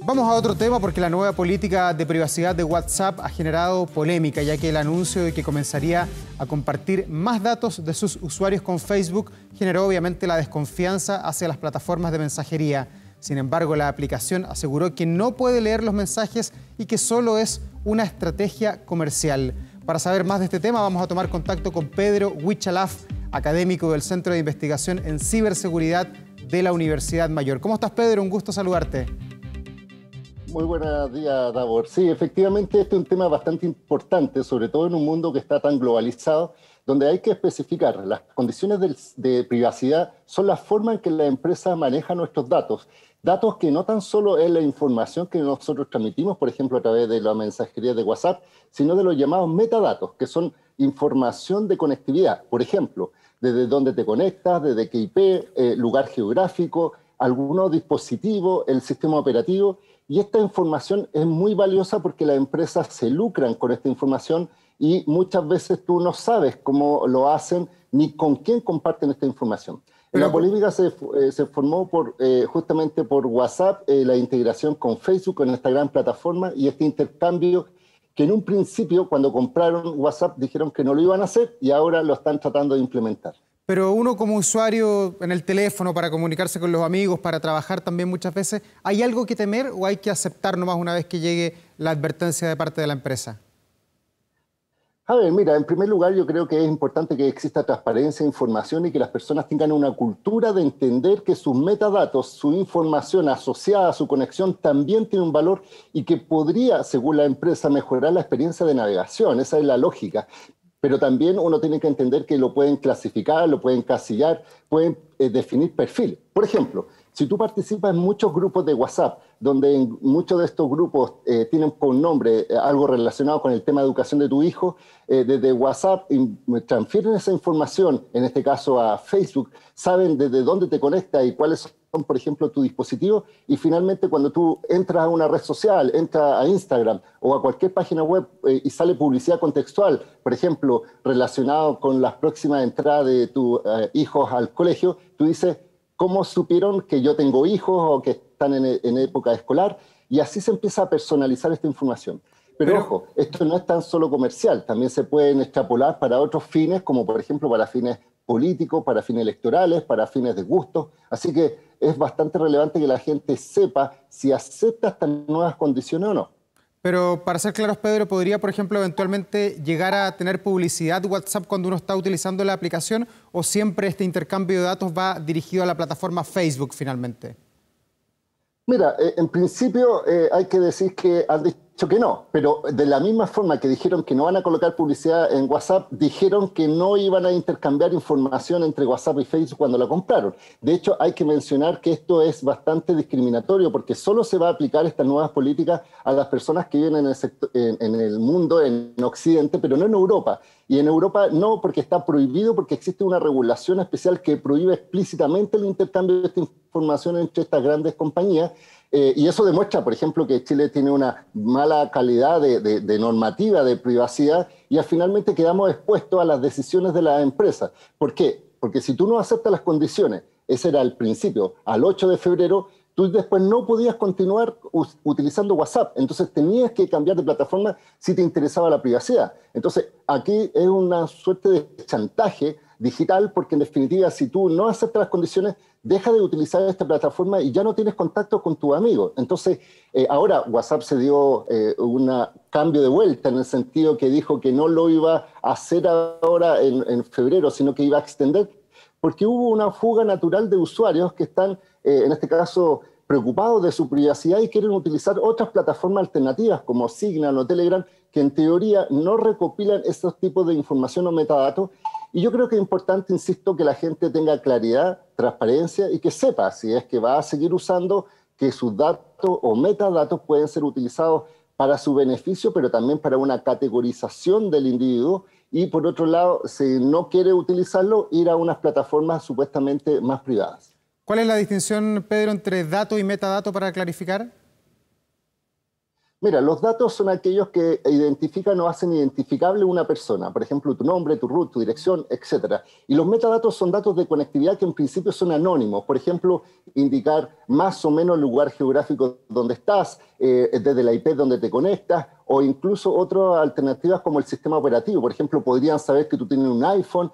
Vamos a otro tema porque la nueva política de privacidad de WhatsApp ha generado polémica, ya que el anuncio de que comenzaría a compartir más datos de sus usuarios con Facebook generó obviamente la desconfianza hacia las plataformas de mensajería. Sin embargo, la aplicación aseguró que no puede leer los mensajes y que solo es una estrategia comercial. Para saber más de este tema vamos a tomar contacto con Pedro Huichalaf, académico del Centro de Investigación en Ciberseguridad de la Universidad Mayor. ¿Cómo estás, Pedro? Un gusto saludarte. Muy buenos días, Davor. Sí, efectivamente este es un tema bastante importante, sobre todo en un mundo que está tan globalizado, donde hay que especificar las condiciones de privacidad son la forma en que la empresa maneja nuestros datos. Datos que no tan solo es la información que nosotros transmitimos, por ejemplo, a través de la mensajería de WhatsApp, sino de los llamados metadatos, que son información de conectividad. Por ejemplo, desde dónde te conectas, desde qué IP, lugar geográfico, algunos dispositivos, el sistema operativo. Y esta información es muy valiosa porque las empresas se lucran con esta información y muchas veces tú no sabes cómo lo hacen ni con quién comparten esta información. La polémica se formó justamente por WhatsApp, la integración con Facebook, con esta gran plataforma y este intercambio que en un principio, cuando compraron WhatsApp, dijeron que no lo iban a hacer y ahora lo están tratando de implementar. Pero uno como usuario en el teléfono para comunicarse con los amigos, para trabajar también muchas veces, ¿hay algo que temer o hay que aceptar nomás una vez que llegue la advertencia de parte de la empresa? A ver, mira, en primer lugar yo creo que es importante que exista transparencia, información y que las personas tengan una cultura de entender que sus metadatos, su información asociada a su conexión también tiene un valor y que podría, según la empresa, mejorar la experiencia de navegación. Esa es la lógica. Pero también uno tiene que entender que lo pueden clasificar, lo pueden casillar, pueden definir perfil. Por ejemplo, si tú participas en muchos grupos de WhatsApp, donde en muchos de estos grupos tienen por nombre algo relacionado con el tema de educación de tu hijo, desde WhatsApp transfieren esa información, en este caso a Facebook, saben desde dónde te conectas y cuáles son, por ejemplo, tu dispositivo, y finalmente cuando tú entras a una red social, entras a Instagram o a cualquier página web y sale publicidad contextual, por ejemplo, relacionado con las próximas entradas de tus hijos al colegio, tú dices, ¿cómo supieron que yo tengo hijos o que están en época escolar? Y así se empieza a personalizar esta información. Pero ojo, esto no es tan solo comercial, también se pueden extrapolar para otros fines, como por ejemplo para fines políticos, para fines electorales, para fines de gusto. Así que es bastante relevante que la gente sepa si acepta estas nuevas condiciones o no. Pero para ser claros, Pedro, ¿podría, por ejemplo, eventualmente llegar a tener publicidad WhatsApp cuando uno está utilizando la aplicación o siempre este intercambio de datos va dirigido a la plataforma Facebook finalmente? Mira, en principio hay que decir que han dicho que no, pero de la misma forma que dijeron que no van a colocar publicidad en WhatsApp, dijeron que no iban a intercambiar información entre WhatsApp y Facebook cuando la compraron. De hecho, hay que mencionar que esto es bastante discriminatorio porque solo se va a aplicar estas nuevas políticas a las personas que viven en el mundo, en Occidente, pero no en Europa. Y en Europa no, porque está prohibido, porque existe una regulación especial que prohíbe explícitamente el intercambio de esta información entre estas grandes compañías. Y eso demuestra, por ejemplo, que Chile tiene una mala calidad de normativa de privacidad y finalmente quedamos expuestos a las decisiones de las empresas. ¿Por qué? Porque si tú no aceptas las condiciones, ese era el principio, al 8 de febrero, tú después no podías continuar utilizando WhatsApp, entonces tenías que cambiar de plataforma si te interesaba la privacidad. Entonces, aquí es una suerte de chantaje digital, porque en definitiva, si tú no aceptas las condiciones, deja de utilizar esta plataforma y ya no tienes contacto con tus amigos. Entonces, ahora WhatsApp se dio un cambio de vuelta en el sentido que dijo que no lo iba a hacer ahora en febrero, sino que iba a extender, porque hubo una fuga natural de usuarios que están, en este caso, preocupados de su privacidad y quieren utilizar otras plataformas alternativas como Signal o Telegram, que en teoría no recopilan estos tipos de información o metadatos. Y yo creo que es importante, insisto, que la gente tenga claridad, transparencia y que sepa si es que va a seguir usando, que sus datos o metadatos pueden ser utilizados para su beneficio, pero también para una categorización del individuo. Y por otro lado, si no quiere utilizarlo, ir a unas plataformas supuestamente más privadas. ¿Cuál es la distinción, Pedro, entre dato y metadato para clarificar? Mira, los datos son aquellos que identifican o hacen identificable una persona, por ejemplo, tu nombre, tu root, tu dirección, etcétera. Y los metadatos son datos de conectividad que en principio son anónimos, por ejemplo, indicar más o menos el lugar geográfico donde estás, desde la IP donde te conectas, o incluso otras alternativas como el sistema operativo. Por ejemplo, podrían saber que tú tienes un iPhone,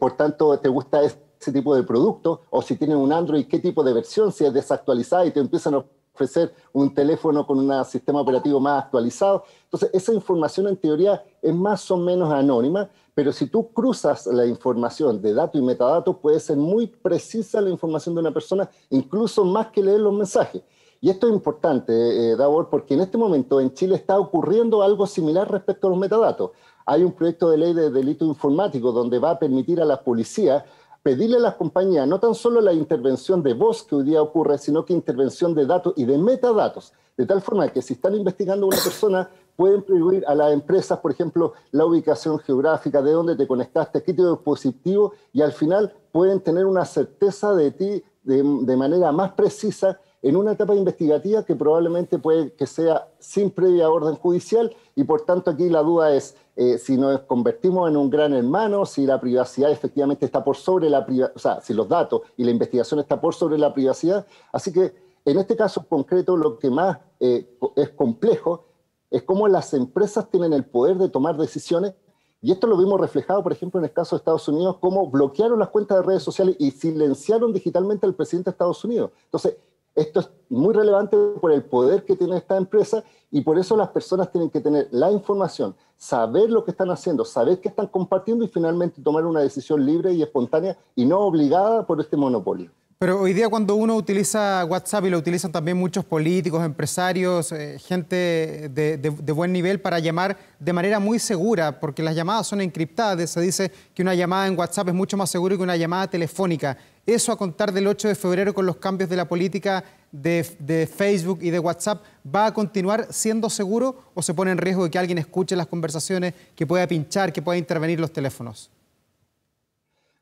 por tanto, te gusta ese tipo de producto, o si tienes un Android, qué tipo de versión, si es desactualizada y te empiezan a ofrecer un teléfono con un sistema operativo más actualizado. Entonces, esa información en teoría es más o menos anónima, pero si tú cruzas la información de datos y metadatos, puede ser muy precisa la información de una persona, incluso más que leer los mensajes. Y esto es importante, Davor, porque en este momento en Chile está ocurriendo algo similar respecto a los metadatos. Hay un proyecto de ley de delito informático donde va a permitir a la policía pedirle a las compañías no tan solo la intervención de voz que hoy día ocurre, sino que intervención de datos y de metadatos, de tal forma que si están investigando a una persona, pueden prohibir a las empresas, por ejemplo, la ubicación geográfica, de dónde te conectaste, qué tipo de dispositivo, y al final pueden tener una certeza de ti de manera más precisa en una etapa investigativa que probablemente puede que sea sin previa orden judicial, y por tanto aquí la duda es si nos convertimos en un gran hermano, si la privacidad efectivamente está por sobre la privacidad, o sea, si los datos y la investigación está por sobre la privacidad. Así que en este caso concreto lo que más es complejo es cómo las empresas tienen el poder de tomar decisiones, y esto lo vimos reflejado, por ejemplo, en el caso de Estados Unidos, cómo bloquearon las cuentas de redes sociales y silenciaron digitalmente al presidente de Estados Unidos. Entonces, esto es muy relevante por el poder que tiene esta empresa, y por eso las personas tienen que tener la información, saber lo que están haciendo, saber qué están compartiendo y finalmente tomar una decisión libre y espontánea y no obligada por este monopolio. Pero hoy día cuando uno utiliza WhatsApp, y lo utilizan también muchos políticos, empresarios, gente de buen nivel para llamar de manera muy segura, porque las llamadas son encriptadas. Se dice que una llamada en WhatsApp es mucho más segura que una llamada telefónica. ¿Eso a contar del 8 de febrero con los cambios de la política de Facebook y de WhatsApp va a continuar siendo seguro, o se pone en riesgo de que alguien escuche las conversaciones, que pueda pinchar, que pueda intervenir los teléfonos?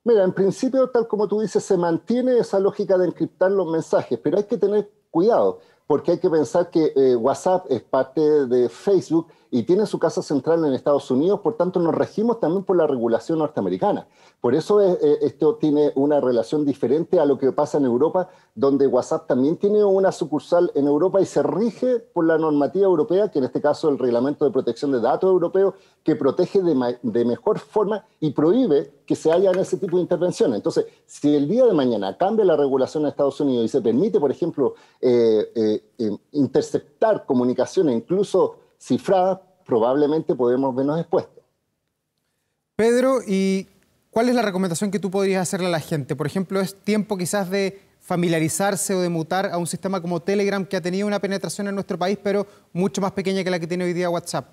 Mira, en principio, tal como tú dices, se mantiene esa lógica de encriptar los mensajes, pero hay que tener cuidado, porque hay que pensar que WhatsApp es parte de Facebook y tiene su casa central en Estados Unidos, por tanto nos regimos también por la regulación norteamericana. Por eso esto tiene una relación diferente a lo que pasa en Europa, donde WhatsApp también tiene una sucursal en Europa y se rige por la normativa europea, que en este caso el Reglamento de Protección de Datos Europeo, que protege de mejor forma y prohíbe que se hagan ese tipo de intervenciones. Entonces, si el día de mañana cambia la regulación en Estados Unidos y se permite, por ejemplo, interceptar comunicaciones, incluso cifradas, probablemente podemos vernos expuestos. Pedro, ¿y cuál es la recomendación que tú podrías hacerle a la gente? Por ejemplo, ¿es tiempo quizás de familiarizarse o de mutar a un sistema como Telegram, que ha tenido una penetración en nuestro país, pero mucho más pequeña que la que tiene hoy día WhatsApp?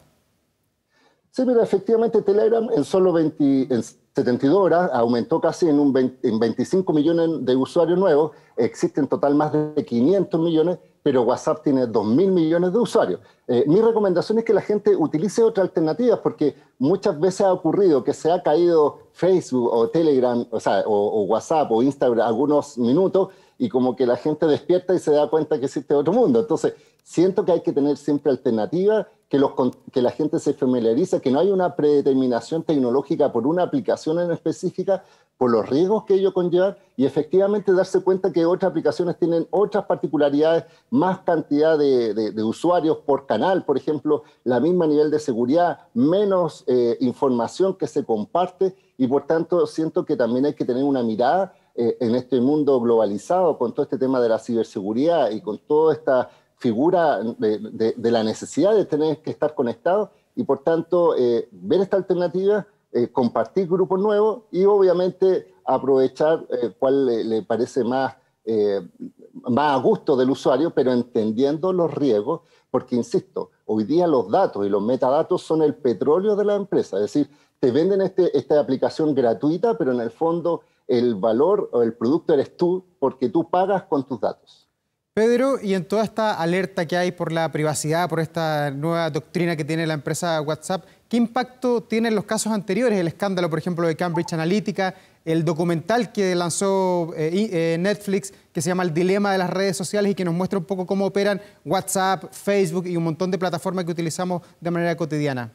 Sí, mira, efectivamente Telegram en solo 72 horas aumentó casi en 25 millones de usuarios nuevos. Existen en total más de 500 millones, pero WhatsApp tiene 2.000 millones de usuarios. Mi recomendación es que la gente utilice otras alternativas, porque muchas veces ha ocurrido que se ha caído Facebook o Telegram, o WhatsApp o Instagram algunos minutos, y como que la gente despierta y se da cuenta que existe otro mundo. Entonces, siento que hay que tener siempre alternativas, que la gente se familiarice, que no hay una predeterminación tecnológica por una aplicación en específica, por los riesgos que ello conlleva, y efectivamente darse cuenta que otras aplicaciones tienen otras particularidades, más cantidad de usuarios por canal, por ejemplo, la misma nivel de seguridad, menos información que se comparte, y por tanto siento que también hay que tener una mirada en este mundo globalizado, con todo este tema de la ciberseguridad y con toda esta figura de la necesidad de tener que estar conectados, y por tanto ver esta alternativa, compartir grupos nuevos y obviamente aprovechar cuál le parece más a gusto del usuario, pero entendiendo los riesgos, porque insisto, hoy día los datos y los metadatos son el petróleo de la empresa. Es decir, te venden esta aplicación gratuita, pero en el fondo el valor o el producto eres tú, porque tú pagas con tus datos. Pedro, y en toda esta alerta que hay por la privacidad, por esta nueva doctrina que tiene la empresa WhatsApp, ¿qué impacto tienen los casos anteriores? El escándalo, por ejemplo, de Cambridge Analytica, el documental que lanzó Netflix, que se llama El dilema de las redes sociales y que nos muestra un poco cómo operan WhatsApp, Facebook y un montón de plataformas que utilizamos de manera cotidiana.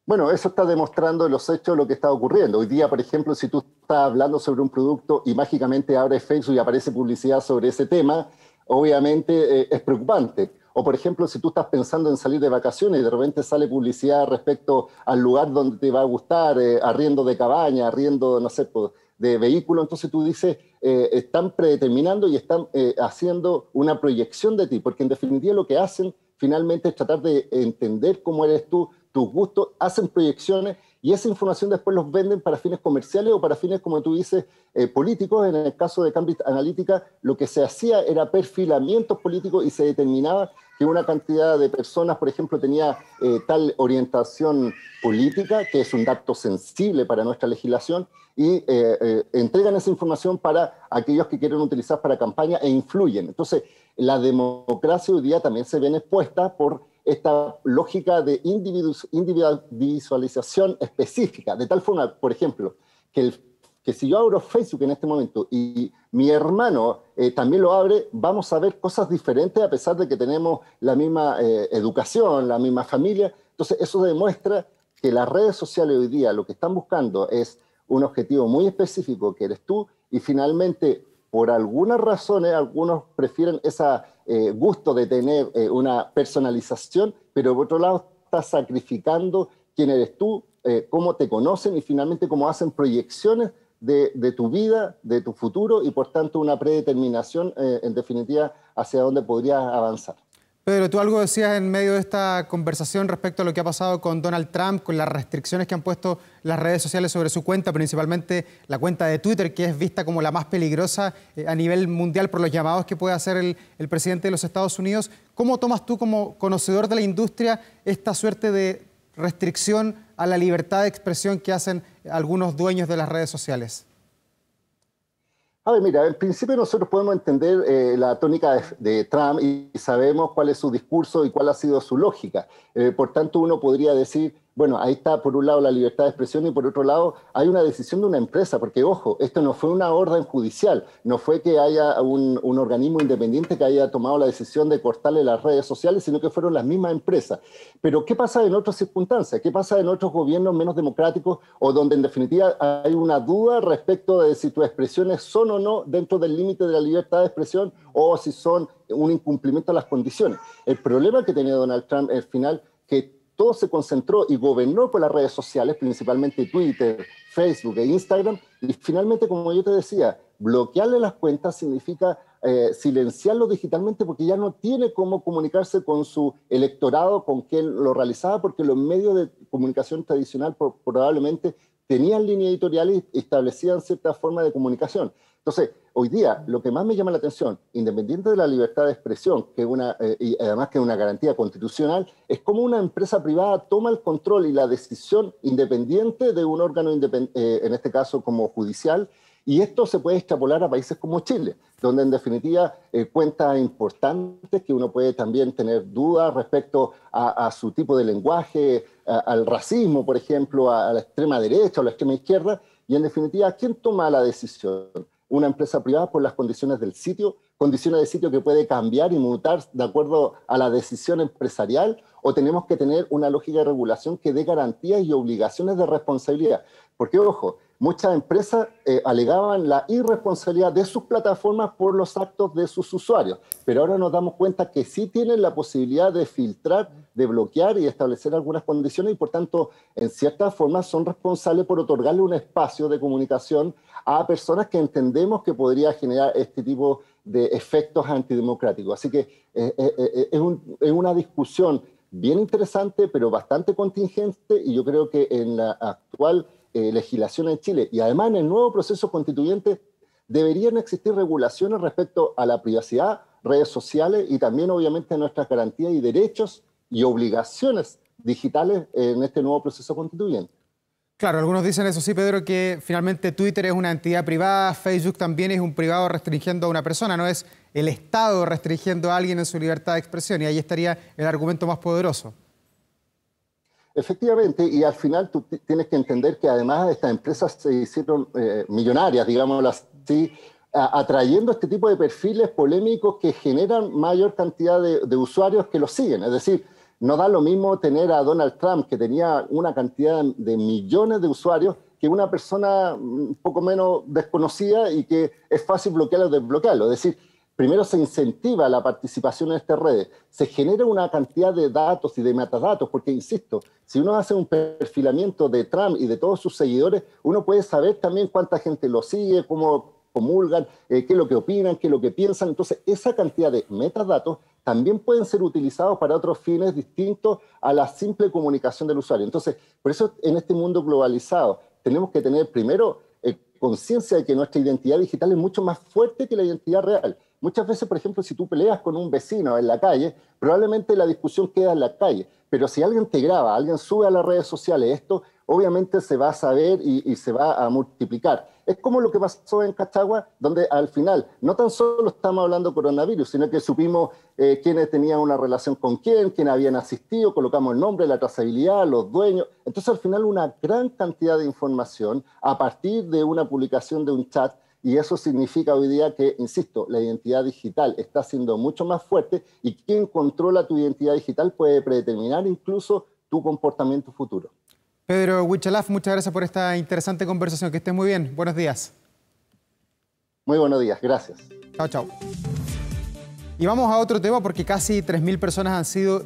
Bueno, eso está demostrando en los hechos lo que está ocurriendo. Hoy día, por ejemplo, si tú estás hablando sobre un producto y mágicamente abres Facebook y aparece publicidad sobre ese tema, obviamente es preocupante. O, por ejemplo, si tú estás pensando en salir de vacaciones y de repente sale publicidad respecto al lugar donde te va a gustar, arriendo de cabaña, arriendo, no sé, de vehículo, entonces tú dices, están predeterminando y están haciendo una proyección de ti, porque en definitiva lo que hacen finalmente es tratar de entender cómo eres tú, tus gustos, hacen proyecciones y esa información después los venden para fines comerciales o para fines, como tú dices, políticos. En el caso de Cambridge Analytica, lo que se hacía era perfilamientos políticos y se determinaba que una cantidad de personas, por ejemplo, tenía tal orientación política, que es un dato sensible para nuestra legislación, y entregan esa información para aquellos que quieren utilizar para campaña e influyen. Entonces, la democracia hoy día también se ven expuesta por esta lógica de individualización específica, de tal forma, por ejemplo, que si yo abro Facebook en este momento y mi hermano también lo abre, vamos a ver cosas diferentes a pesar de que tenemos la misma educación, la misma familia. Entonces eso demuestra que las redes sociales hoy día lo que están buscando es un objetivo muy específico, que eres tú, y finalmente, por algunas razones, algunos prefieren ese gusto de tener una personalización, pero por otro lado estás sacrificando quién eres tú, cómo te conocen y finalmente cómo hacen proyecciones de tu vida, de tu futuro y por tanto una predeterminación en definitiva hacia dónde podrías avanzar. Pedro, tú algo decías en medio de esta conversación respecto a lo que ha pasado con Donald Trump, con las restricciones que han puesto las redes sociales sobre su cuenta, principalmente la cuenta de Twitter, que es vista como la más peligrosa a nivel mundial por los llamados que puede hacer el presidente de los Estados Unidos. ¿Cómo tomas tú como conocedor de la industria esta suerte de restricción a la libertad de expresión que hacen algunos dueños de las redes sociales? A ver, mira, en principio nosotros podemos entender la tónica de Trump y sabemos cuál es su discurso y cuál ha sido su lógica. Por tanto, uno podría decir, bueno, ahí está por un lado la libertad de expresión y por otro lado hay una decisión de una empresa, porque ojo, esto no fue una orden judicial, no fue que haya un organismo independiente que haya tomado la decisión de cortarle las redes sociales, sino que fueron las mismas empresas. Pero ¿qué pasa en otras circunstancias? ¿Qué pasa en otros gobiernos menos democráticos o donde en definitiva hay una duda respecto de si tus expresiones son o no dentro del límite de la libertad de expresión o si son un incumplimiento de las condiciones? El problema que tenía Donald Trump al final, que todo se concentró y gobernó por las redes sociales, principalmente Twitter, Facebook e Instagram, y finalmente, como yo te decía, bloquearle las cuentas significa silenciarlo digitalmente porque ya no tiene cómo comunicarse con su electorado, con quien lo realizaba, porque los medios de comunicación tradicional probablemente tenían línea editorial y establecían cierta forma de comunicación. Entonces, hoy día, lo que más me llama la atención, independiente de la libertad de expresión, que y además que es una garantía constitucional, es cómo una empresa privada toma el control y la decisión independiente de un órgano, en este caso como judicial, y esto se puede extrapolar a países como Chile, donde en definitiva cuentas importantes que uno puede también tener dudas respecto a su tipo de lenguaje, al racismo, por ejemplo, a la extrema derecha o la extrema izquierda, y en definitiva, ¿quién toma la decisión? Una empresa privada por las condiciones del sitio, condiciones de sitio que puede cambiar y mutar de acuerdo a la decisión empresarial, o tenemos que tener una lógica de regulación que dé garantías y obligaciones de responsabilidad. Porque, ojo, muchas empresas alegaban la irresponsabilidad de sus plataformas por los actos de sus usuarios, pero ahora nos damos cuenta que sí tienen la posibilidad de filtrar, de bloquear y establecer algunas condiciones y, por tanto, en cierta forma son responsables por otorgarle un espacio de comunicación a personas que entendemos que podría generar este tipo de efectos antidemocráticos. Así que es una discusión bien interesante, pero bastante contingente, y yo creo que en la actual legislación en Chile y además en el nuevo proceso constituyente deberían existir regulaciones respecto a la privacidad, redes sociales y también obviamente nuestras garantías y derechos y obligaciones digitales en este nuevo proceso constituyente. Claro, algunos dicen eso sí, Pedro, que finalmente Twitter es una entidad privada, Facebook también es un privado restringiendo a una persona, no es el Estado restringiendo a alguien en su libertad de expresión, y ahí estaría el argumento más poderoso. Efectivamente, y al final tú tienes que entender que además estas empresas se hicieron millonarias, digámoslo así, atrayendo este tipo de perfiles polémicos que generan mayor cantidad de usuarios que los siguen. Es decir, no da lo mismo tener a Donald Trump, que tenía una cantidad de millones de usuarios, que una persona un poco menos desconocida y que es fácil bloquearlo o desbloquearlo. Es decir, primero se incentiva la participación en estas redes, se genera una cantidad de datos y de metadatos, porque, insisto, si uno hace un perfilamiento de Trump y de todos sus seguidores, uno puede saber también cuánta gente lo sigue, cómo comulgan, qué es lo que opinan, qué es lo que piensan. Entonces, esa cantidad de metadatos también pueden ser utilizados para otros fines distintos a la simple comunicación del usuario. Entonces, por eso en este mundo globalizado tenemos que tener primero conciencia de que nuestra identidad digital es mucho más fuerte que la identidad real. Muchas veces, por ejemplo, si tú peleas con un vecino en la calle, probablemente la discusión queda en la calle, pero si alguien te graba, alguien sube a las redes sociales esto, obviamente se va a saber y se va a multiplicar. Es como lo que pasó en Cachagua, donde al final no tan solo estamos hablando de coronavirus, sino que supimos quiénes tenían una relación con quién habían asistido, colocamos el nombre, la trazabilidad, los dueños. Entonces, al final, una gran cantidad de información a partir de una publicación de un chat. Y eso significa hoy día que, insisto, la identidad digital está siendo mucho más fuerte y quien controla tu identidad digital puede predeterminar incluso tu comportamiento futuro. Pedro Huichalaf, muchas gracias por esta interesante conversación. Que estés muy bien. Buenos días. Muy buenos días. Gracias. Chao, chao. Y vamos a otro tema porque casi 3.000 personas han sido